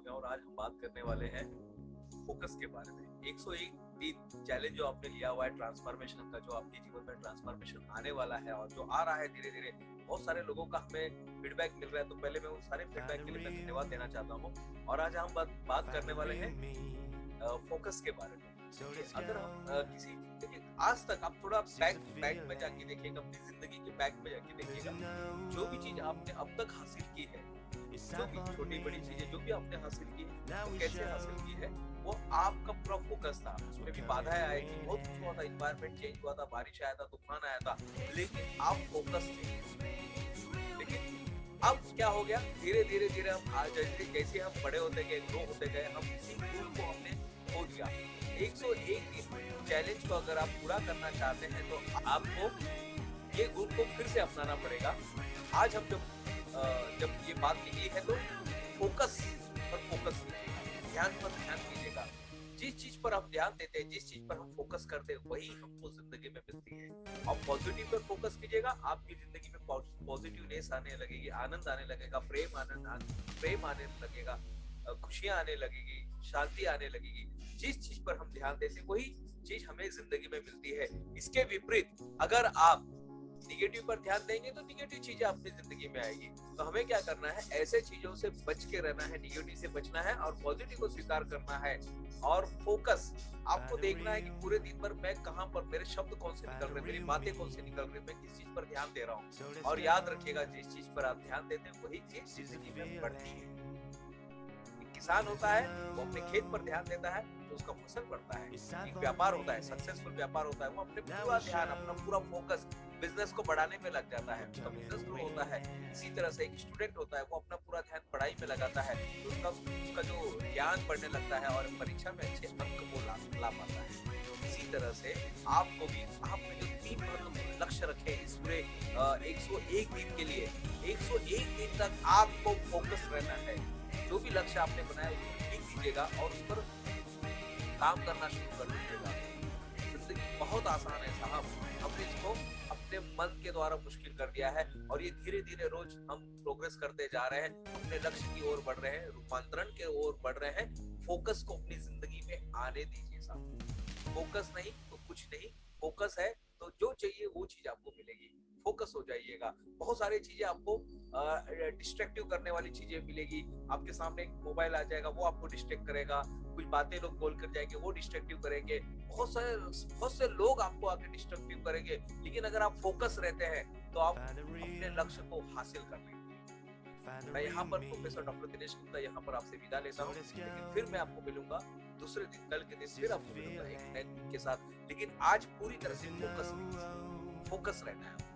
हैं और आज हम बात करने वाले हैं फोकस के बारे में। 101 दिन चैलेंज जो आपने लिया हुआ है ट्रांसफॉर्मेशन का, जो आपके जीवन में ट्रांसफॉर्मेशन आने वाला है और जो आ रहा है धीरे धीरे, बहुत सारे लोगों का हमें फीडबैक मिल रहा है। तो पहले मैं उन सारे फीडबैक के लिए मैं धन्यवाद देना चाहता हूँ। और आज हम बात करने वाले हैं फोकस के बारे में। अगर हम किसी, देखिए आज तक आप थोड़ा बैक में जाके देखिएगा, अपनी जिंदगी के बैक में जाके देखिएगा, जो भी चीज आपने अब तक हासिल की है, जो भी छोटी बड़ी चीजें जो भी आपने हासिल की है, वो कैसे हासिल की है, वो आपका पूरा फोकस था। उसमें भी बाधाएं आई थी, बहुत कुछ हुआ था, एनवायरनमेंट चेंज हुआ था, बारिश आया था, तूफान आया था, लेकिन आप फोकस थे। लेकिन अब क्या हो गया, धीरे धीरे धीरे हम आज जैसे हम बड़े होते गए, ग्रो होते गए, हम इसी गोल को हमने खो दिया। 101 दिन चैलेंज को अगर आप पूरा करना चाहते हैं तो आपको ये गोल को फिर से अपनाना पड़ेगा। आज हम जब ये बात निकली है तो फोकस पर फोकस कीजिएगा, ध्यान पर ध्यान दीजिएगा। जिस चीज पर आप ध्यान देते हैं, जिस चीज पर हम फोकस करते हैं, वही हमको जिंदगी में मिलती है। आप पॉजिटिव पर फोकस कीजिएगा, आपकी जिंदगी में पॉजिटिवनेस आने लगेगी, आनंद आने लगेगा, प्रेम आने लगेगा, खुशियां आने लगेगी, शांति आने लगेगी। जिस चीज पर हम ध्यान देते हैं, वही चीज हमें जिंदगी में मिलती है। इसके विपरीत अगर आप निगेटिव पर ध्यान देंगे तो निगेटिव चीजें अपनी जिंदगी में आएगी। तो हमें क्या करना है, ऐसे चीजों से बच के रहना है, निगेटिव से बचना है और पॉजिटिव को स्वीकार करना है। और फोकस, आपको देखना है कि पूरे दिन भर मैं कहां पर, मेरे शब्द कौन से निकल रहे, मेरी बातें कौन से निकल रही, मैं किस चीज पर ध्यान दे रहा हूँ। और याद रखिएगा, जिस चीज पर आप ध्यान देते हैं वही चीज जिंदगी में बढ़ती है। किसान होता है, वो अपने खेत पर ध्यान देता है तो उसका फसल बढ़ता है। एक व्यापार होता है, सक्सेसफुल व्यापार होता है, वो अपने पूरा ध्यान, अपना पूरा फोकस बिजनेस को बढ़ाने में लग जाता है, उसका बिजनेस ग्रो होता है। इसी तरह से एक स्टूडेंट होता है, वो अपना पूरा ध्यान पढ़ाई में लगाता है तो उसका जो ज्ञान बढ़ने लगता है और परीक्षा में अच्छे अंक वो ला पाता है। इसी तरह से आपको भी, आपने जो 3 महत्वपूर्ण लक्ष्य रखे इस पूरे 101 दिन के लिए, 101 दिन तक आपको फोकस रहना है। जो भी लक्ष्य आपने बनाया उसको लिख दीजिएगा और उस पर काम करना शुरू कर दीजिएगा। जिंदगी बहुत आसान है साहब, हमने इसको अपने मन के द्वारा मुश्किल कर दिया है और ये धीरे धीरे रोज हम प्रोग्रेस करते जा रहे हैं, अपने लक्ष्य की ओर बढ़ रहे हैं, रूपांतरण के ओर बढ़ रहे हैं। फोकस को अपनी जिंदगी में आने दीजिए साहब। फोकस नहीं तो कुछ नहीं, फोकस है तो जो चाहिए वो चीज आपको मिलेगी। फोकस हो जाइएगा, बहुत सारी चीजें आपको डिस्ट्रैक्टिव करने वाली चीजें मिलेगी। आपके सामने एक मोबाइल आ जाएगा, वो आपको डिस्ट्रैक्ट करेगा, कुछ बातें लोग बोल कर जाएंगे, वो डिस्ट्रैक्टिव करेंगे, बहुत से लोग आपको आके डिस्ट्रैक्टिव करेंगे। लेकिन अगर आप फोकस रहते हैं तो आप अपने लक्ष्य को हासिल कर लेंगे। मैं यहाँ पर प्रोफेसर डॉक्टर दिनेश गुप्ता यहाँ पर आपसे विदा लेता हूँ, लेकिन फिर मैं आपको मिलूंगा दूसरे दिन, कल के दिन फिर आपको मिलूंगा एक नए दिन के साथ। लेकिन आज पूरी तरह से फोकस रहना है।